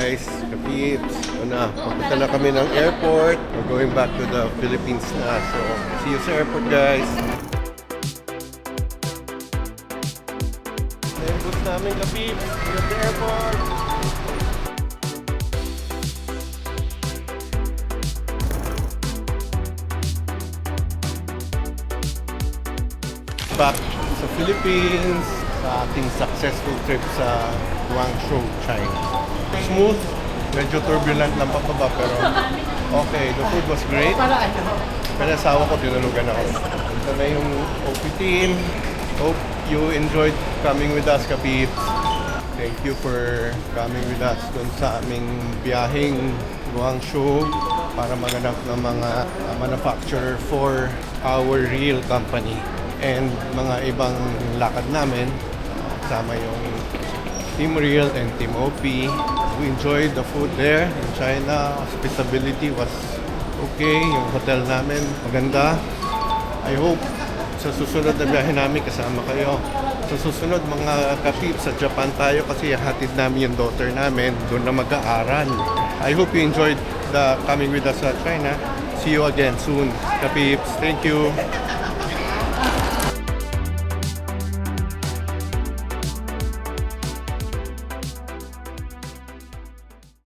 guys, kapips. Papunta na kami ng airport. We're going back to the Philippines na. So, see you sa airport guys. Airport namin kapips. See you at the airport. Back sa Philippines sa ating successful trip sa Guangzhou, China. Smooth, medyo turbulent lang pababa pero okay, the food was great. Pero asawa ko, tinulugan ako. Ito na yung OP team. Hope you enjoyed coming with us, kapips. Thank you for coming with us dun sa aming biyaheng Guangzhou para maganap ng mga manufacturer for our real company. And mga ibang lakad namin, kasama yung Team Real and Team OP. We enjoyed the food there in China. Hospitality was okay. Yung hotel namin, maganda. I hope sa susunod na biyahe namin kasama kayo. Sa susunod mga kapip sa Japan tayo kasi hatid namin yung daughter namin doon na mag-aaral. I hope you enjoyed the coming with us sa China. See you again soon, kapips. Thank you.